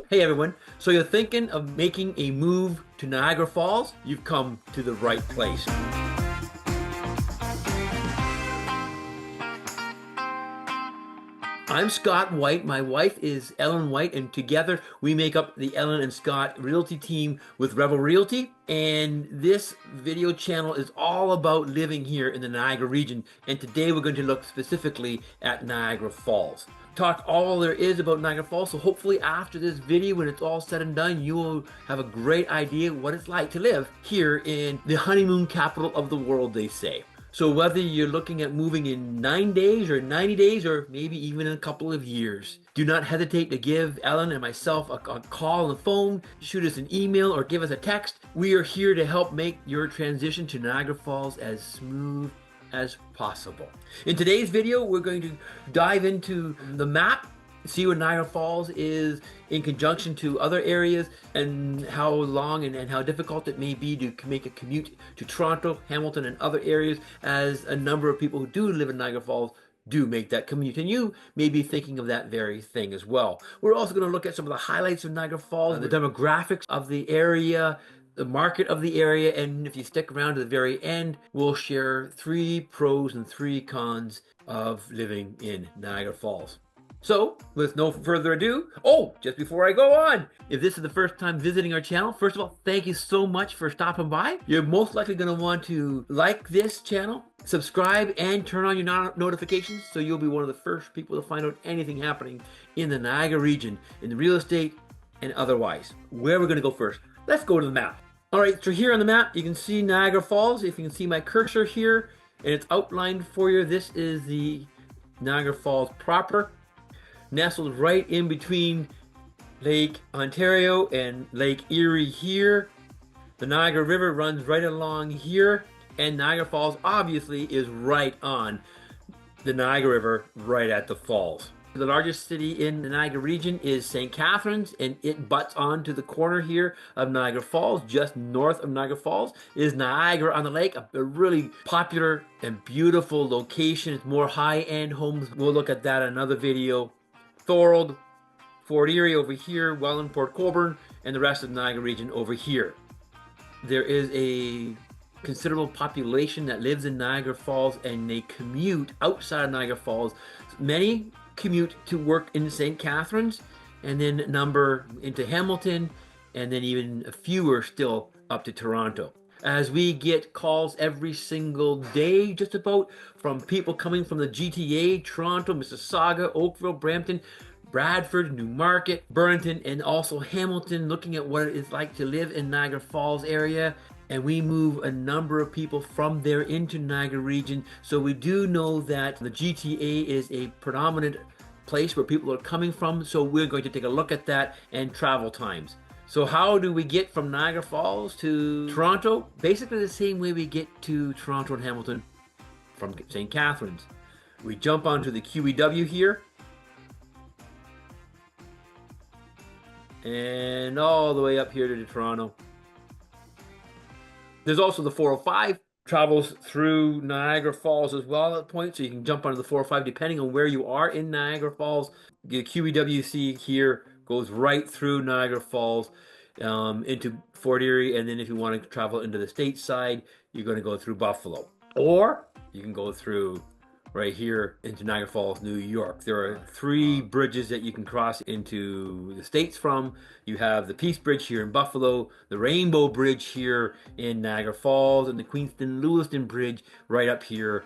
Hey everyone, so you're thinking of making a move to Niagara Falls? You've come to the right place. I'm Scott White, my wife is Ellen White, and together we make up the Ellen and Scott Realty team with Revel Realty. And this video channel is all about living here in the Niagara region. And today we're going to look specifically at Niagara Falls. Talk all there is about Niagara Falls, so hopefully after this video, when it's all said and done, you will have a great idea what it's like to live here in the honeymoon capital of the world, they say. So whether you're looking at moving in 9 days or 90 days or maybe even in a couple of years, do not hesitate to give Ellen and myself a call on the phone, shoot us an email, or give us a text. We are here to help make your transition to Niagara Falls as smooth as possible. In today's video, we're going to dive into the map, see what Niagara Falls is in conjunction to other areas, and how long and how difficult it may be to make a commute to Toronto, Hamilton, and other areas, as a number of people who do live in Niagara Falls do make that commute, and you may be thinking of that very thing as well. We're also going to look at some of the highlights of Niagara Falls, the demographics of the area, the market of the area, and if you stick around to the very end, we'll share 3 pros and 3 cons of living in Niagara Falls. So, with no further ado, just before I go on, if this is the first time visiting our channel, first of all, thank you so much for stopping by. You're most likely going to want to like this channel, subscribe, and turn on your notifications so you'll be one of the first people to find out anything happening in the Niagara region, in the real estate and otherwise. Where we're going to go first? Let's go to the map. All right, so here on the map, you can see Niagara Falls. If you can see my cursor here, and it's outlined for you, this is the Niagara Falls proper, nestled right in between Lake Ontario and Lake Erie here. The Niagara River runs right along here, and Niagara Falls obviously is right on the Niagara River, right at the falls. The largest city in the Niagara region is St. Catharines, and it butts onto the corner here of Niagara Falls. Just north of Niagara Falls is Niagara on the Lake, a really popular and beautiful location. It's more high-end homes. We'll look at that in another video. Thorold, Fort Erie over here, Welland, Port Colborne, and the rest of the Niagara region over here. There is a considerable population that lives in Niagara Falls, and they commute outside of Niagara Falls. Many commute to work in St. Catharines, and then number into Hamilton, and then even a fewer still up to Toronto. As we get calls every single day, just about, from people coming from the GTA, Toronto, Mississauga, Oakville, Brampton, Bradford, Newmarket, Burlington, and also Hamilton, looking at what it is like to live in Niagara Falls area. And we move a number of people from there into Niagara region. So we do know that the GTA is a predominant place where people are coming from. So we're going to take a look at that and travel times. So how do we get from Niagara Falls to Toronto? Basically the same way we get to Toronto and Hamilton from St. Catharines. We jump onto the QEW here, and all the way up here to Toronto. There's also the 405, travels through Niagara Falls as well at that point, so you can jump onto the 405 depending on where you are in Niagara Falls. The QEWC here goes right through Niagara Falls into Fort Erie, and then if you want to travel into the state side, you're going to go through Buffalo. Or you can go through right here into Niagara Falls, New York. There are 3 bridges that you can cross into the States from. You have the Peace Bridge here in Buffalo, the Rainbow Bridge here in Niagara Falls, and the Queenston-Lewiston Bridge right up here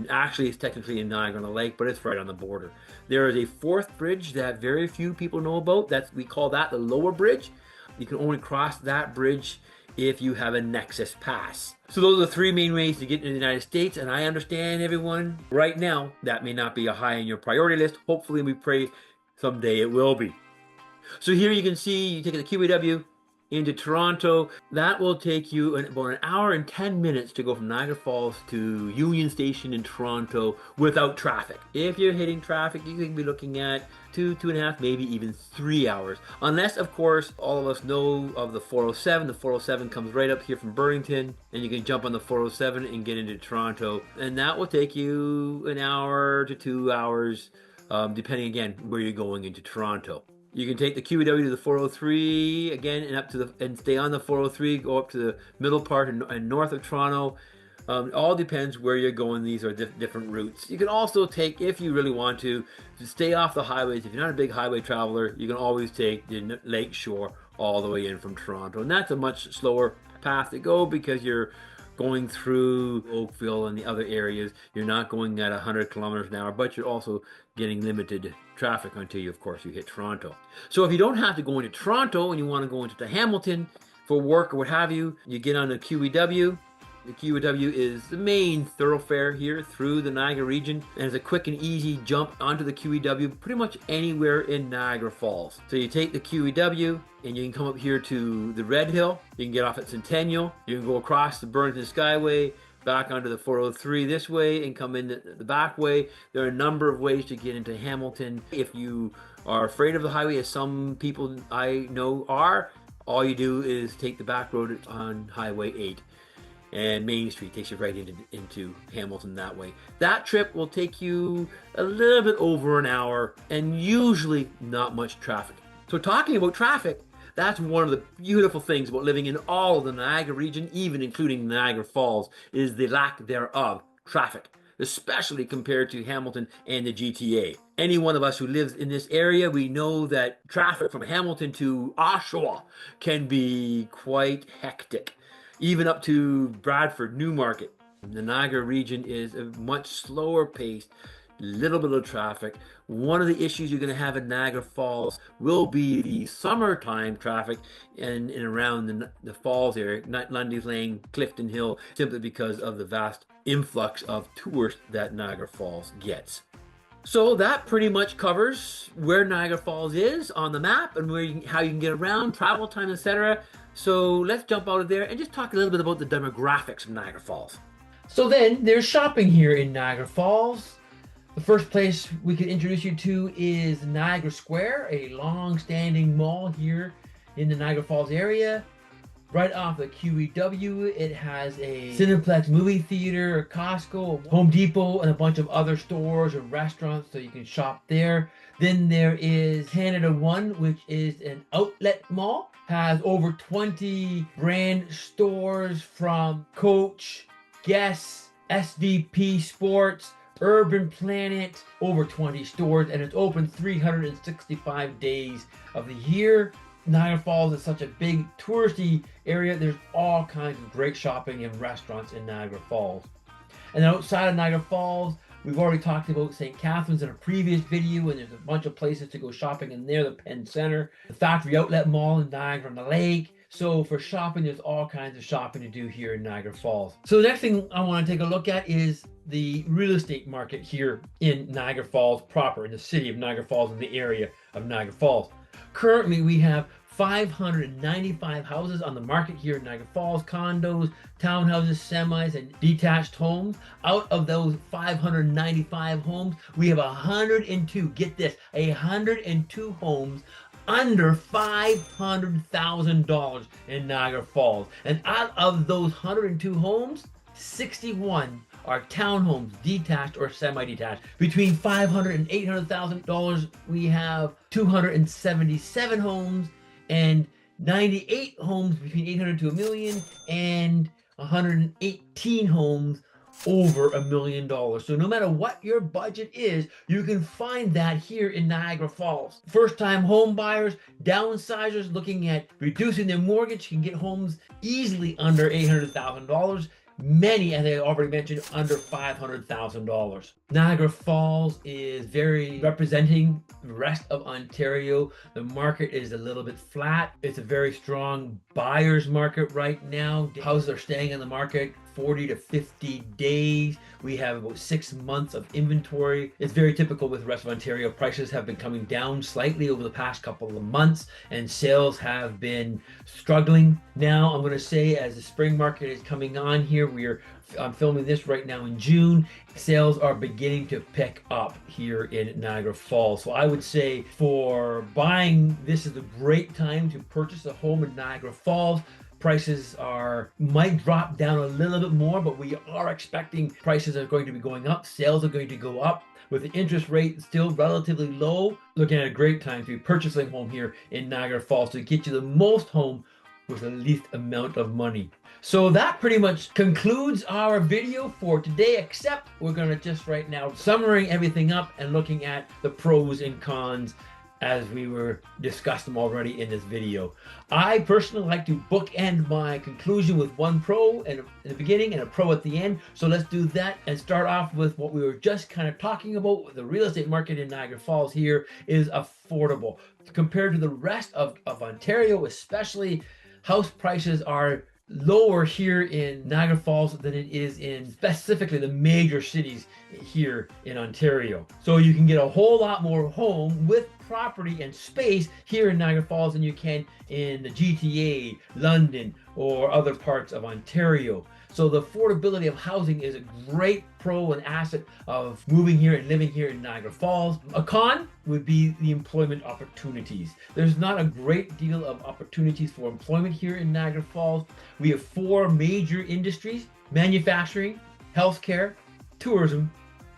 actually it's technically in Niagara on the Lake, but it's right on the border. There is a 4th bridge that very few people know about. We call that the Lower Bridge. You can only cross that bridge if you have a Nexus Pass. So those are the 3 main ways to get into the United States, and I understand everyone right now that may not be a high on your priority list. Hopefully we pray someday it will be. So here you can see you take the QEW into Toronto. That will take you about an hour and 10 minutes to go from Niagara Falls to Union Station in Toronto without traffic. If you're hitting traffic, you can be looking at 2.5, maybe even 3 hours. Unless, of course, all of us know of the 407. The 407 comes right up here from Burlington, and you can jump on the 407 and get into Toronto. And that will take you an hour to 2 hours, depending, again, where you're going into Toronto. You can take the QEW to the 403 again and up to the and stay on the 403, go up to the middle part and north of Toronto. It all depends where you're going. These are different routes. You can also take, if you really want to stay off the highways. If you're not a big highway traveler, you can always take the Lake Shore all the way in from Toronto. And that's a much slower path to go because you're going through Oakville and the other areas. You're not going at 100 kilometers an hour, but you're also getting limited traffic until you, of course, you hit Toronto. So if you don't have to go into Toronto and you want to go into Hamilton for work or what have you, you get on the QEW. The QEW is the main thoroughfare here through the Niagara region, and it's a quick and easy jump onto the QEW pretty much anywhere in Niagara Falls. So you take the QEW and you can come up here to the Red Hill. You can get off at Centennial. You can go across the Burlington Skyway, back onto the 403 this way and come in the back way. There are a number of ways to get into Hamilton. If you are afraid of the highway, as some people I know are, all you do is take the back road on Highway 8. And Main Street takes you right into Hamilton that way. That trip will take you a little bit over an hour and usually not much traffic. So talking about traffic, that's one of the beautiful things about living in all of the Niagara region, even including Niagara Falls, is the lack thereof traffic, especially compared to Hamilton and the GTA. Any one of us who lives in this area, we know that traffic from Hamilton to Oshawa can be quite hectic. Even up to Bradford, Newmarket. The Niagara region is a much slower paced, little bit of traffic. One of the issues you're going to have in Niagara Falls will be the summertime traffic and around the falls area, Lundy's Lane, Clifton Hill, simply because of the vast influx of tourists that Niagara Falls gets. So that pretty much covers where Niagara Falls is on the map and how you can get around, travel time, etc. So let's jump out of there and just talk a little bit about the demographics of Niagara Falls. So then there's shopping here in Niagara Falls. The first place we could introduce you to is Niagara Square, a long-standing mall here in the Niagara Falls area. Right off the QEW, it has a Cineplex movie theater, a Costco, a Home Depot, and a bunch of other stores and restaurants, so you can shop there. Then there is Canada One, which is an outlet mall. Has over 20 brand stores from Coach, Guess, SDP Sports, Urban Planet, over 20 stores, and it's open 365 days of the year. Niagara Falls is such a big touristy area. There's all kinds of great shopping and restaurants in Niagara Falls. And outside of Niagara Falls, we've already talked about St. Catharines in a previous video, and there's a bunch of places to go shopping in there, the Penn Center, the Factory Outlet Mall in Niagara-on-the-Lake. So for shopping, there's all kinds of shopping to do here in Niagara Falls. So the next thing I want to take a look at is the real estate market here in Niagara Falls proper, in the city of Niagara Falls, in the area of Niagara Falls. Currently, we have 595 houses on the market here in Niagara Falls, condos, townhouses, semis, and detached homes. Out of those 595 homes, we have 102, get this, 102 homes under $500,000 in Niagara Falls. And out of those 102 homes, 61 are townhomes, detached or semi-detached. Between $500,000 and $800,000, we have 277 homes, and 98 homes between 800 to $1 million, and 118 homes over $1 million. So no matter what your budget is, you can find that here in Niagara Falls. First-time home buyers, downsizers looking at reducing their mortgage can get homes easily under $800,000. Many, as I already mentioned, under $500,000. Niagara Falls is very representing the rest of Ontario. The market is a little bit flat. It's a very strong buyer's market right now. Houses are staying on the market 40 to 50 days. We have about 6 months of inventory. It's very typical with the rest of Ontario. Prices have been coming down slightly over the past couple of months, and sales have been struggling. Now, I'm going to say, as the spring market is coming on here, I'm filming this right now in June. Sales are beginning to pick up here in Niagara Falls. So I would say for buying, this is a great time to purchase a home in Niagara Falls. prices might drop down a little bit more, but we are expecting prices are going to be going up. Sales are going to go up. With the interest rate still relatively low, looking at a great time to be purchasing a home here in Niagara Falls to get you the most home with the least amount of money. So that pretty much concludes our video for today, except we're going to just right now summarizing everything up and looking at the pros and cons as we were discussed them already in this video. I personally like to bookend my conclusion with one pro in the beginning and a pro at the end. So let's do that and start off with what we were just kind of talking about. The real estate market in Niagara Falls here is affordable. Compared to the rest of Ontario, especially, house prices are lower here in Niagara Falls than it is in specifically the major cities here in Ontario. So you can get a whole lot more home with property and space here in Niagara Falls than you can in the GTA, London, or other parts of Ontario. So the affordability of housing is a great pro and asset of moving here and living here in Niagara Falls. A con would be the employment opportunities. There's not a great deal of opportunities for employment here in Niagara Falls. We have 4 major industries: manufacturing, healthcare, tourism,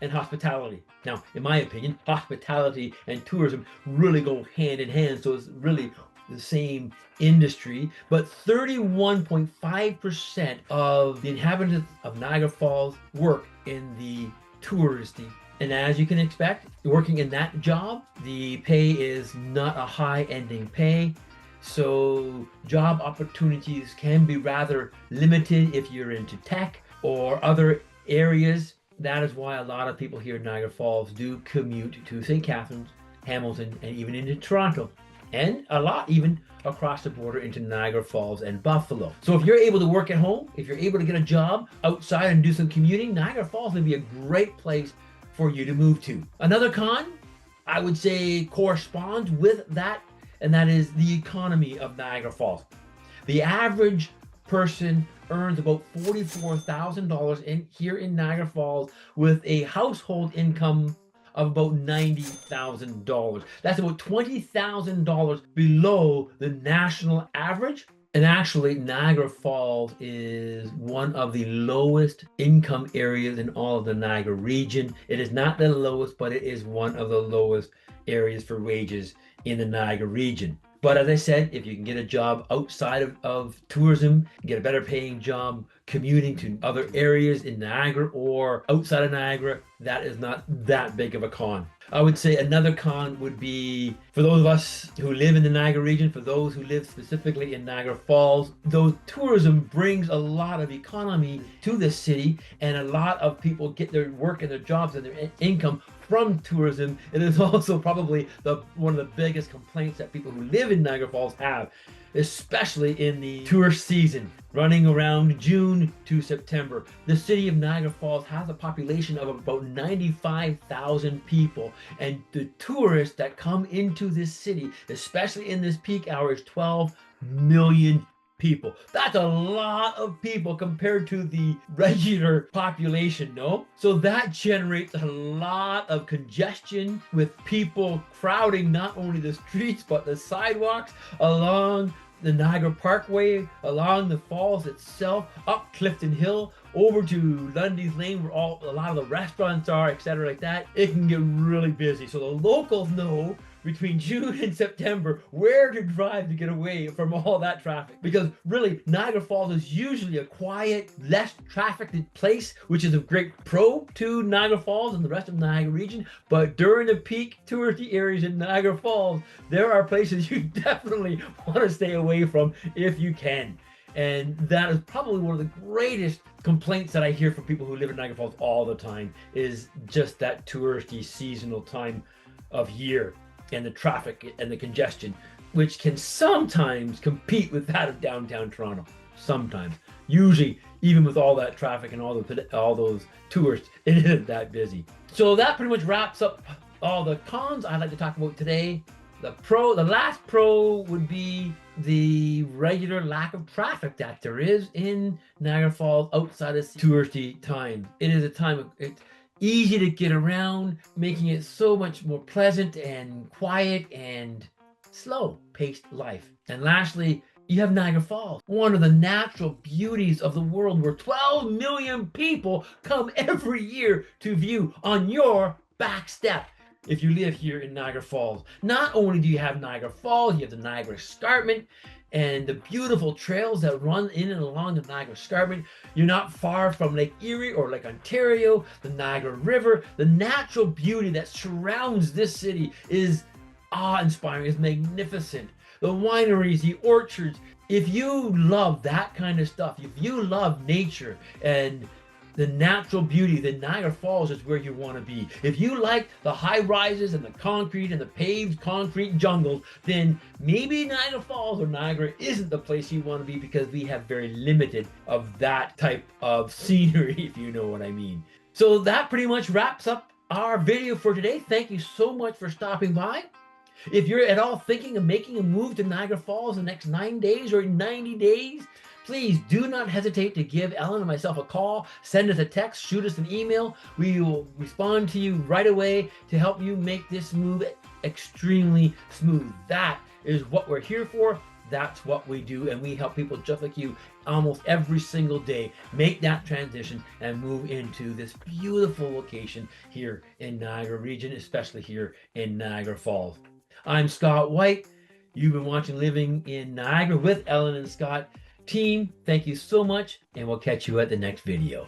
and hospitality. Now, in my opinion, hospitality and tourism really go hand in hand, so it's really the same industry, but 31.5% of the inhabitants of Niagara Falls work in the touristy. And as you can expect, working in that job, the pay is not a high-ending pay. So job opportunities can be rather limited if you're into tech or other areas. That is why a lot of people here in Niagara Falls do commute to St. Catharines, Hamilton, and even into Toronto. And a lot even across the border into Niagara Falls and Buffalo. So if you're able to work at home, if you're able to get a job outside and do some commuting, Niagara Falls would be a great place for you to move to. Another con, I would say, corresponds with that, and that is the economy of Niagara Falls. The average person earns about $44,000 here in Niagara Falls with a household income of about $90,000. That's about $20,000 below the national average. And actually, Niagara Falls is one of the lowest income areas in all of the Niagara region. It is not the lowest, but it is one of the lowest areas for wages in the Niagara region. But as I said, if you can get a job outside of tourism, get a better paying job commuting to other areas in Niagara or outside of Niagara, that is not that big of a con. I would say another con would be for those of us who live in the Niagara region, for those who live specifically in Niagara Falls, though tourism brings a lot of economy to the city and a lot of people get their work and their jobs and their income from tourism, it is also probably one of the biggest complaints that people who live in Niagara Falls have, especially in the tourist season, running around June to September. The city of Niagara Falls has a population of about 95,000 people, and the tourists that come into this city, especially in this peak hour, is 12 million people. That's a lot of people compared to the regular population, no? So that generates a lot of congestion with people crowding not only the streets but the sidewalks along the Niagara Parkway, along the falls itself, up Clifton Hill, over to Lundy's Lane where a lot of the restaurants are, etc. like that. It can get really busy. So the locals know between June and September where to drive to get away from all that traffic, because really Niagara Falls is usually a quiet, less trafficked place, which is a great pro to Niagara Falls and the rest of the Niagara region. But during the peak touristy areas in Niagara Falls, there are places you definitely want to stay away from if you can. And that is probably one of the greatest complaints that I hear from people who live in Niagara Falls all the time, is just that touristy seasonal time of year and the traffic and the congestion, which can sometimes compete with that of downtown Toronto. Sometimes. Usually, even with all that traffic and all those tourists, it isn't that busy. So that pretty much wraps up all the cons I'd like to talk about today. The last pro would be the regular lack of traffic that there is in Niagara Falls outside of touristy time. It is a time of easy to get around, making it so much more pleasant and quiet and slow-paced life. And lastly, You have Niagara Falls, one of the natural beauties of the world where 12 million people come every year to view on your back step if you live here in Niagara Falls. Not only do you have Niagara Falls, you have the Niagara Escarpment and the beautiful trails that run in and along the Niagara Escarpment. You're not far from Lake Erie or Lake Ontario, the Niagara River. The natural beauty that surrounds this city is awe-inspiring, is magnificent. The wineries, the orchards. If you love that kind of stuff, if you love nature and the natural beauty, then Niagara Falls is where you want to be. If you like the high rises and the concrete and the paved concrete jungles, then maybe Niagara Falls or Niagara isn't the place you want to be, because we have very limited of that type of scenery, if you know what I mean. So that pretty much wraps up our video for today. Thank you so much for stopping by. If you're at all thinking of making a move to Niagara Falls in the next 9 days or 90 days, please do not hesitate to give Ellen and myself a call, send us a text, shoot us an email. We will respond to you right away to help you make this move extremely smooth. That is what we're here for. That's what we do, and we help people just like you almost every single day make that transition and move into this beautiful location here in Niagara region, especially here in Niagara Falls. I'm Scott White. You've been watching Living in Niagara with Ellen and Scott. Team, thank you so much, and we'll catch you at the next video.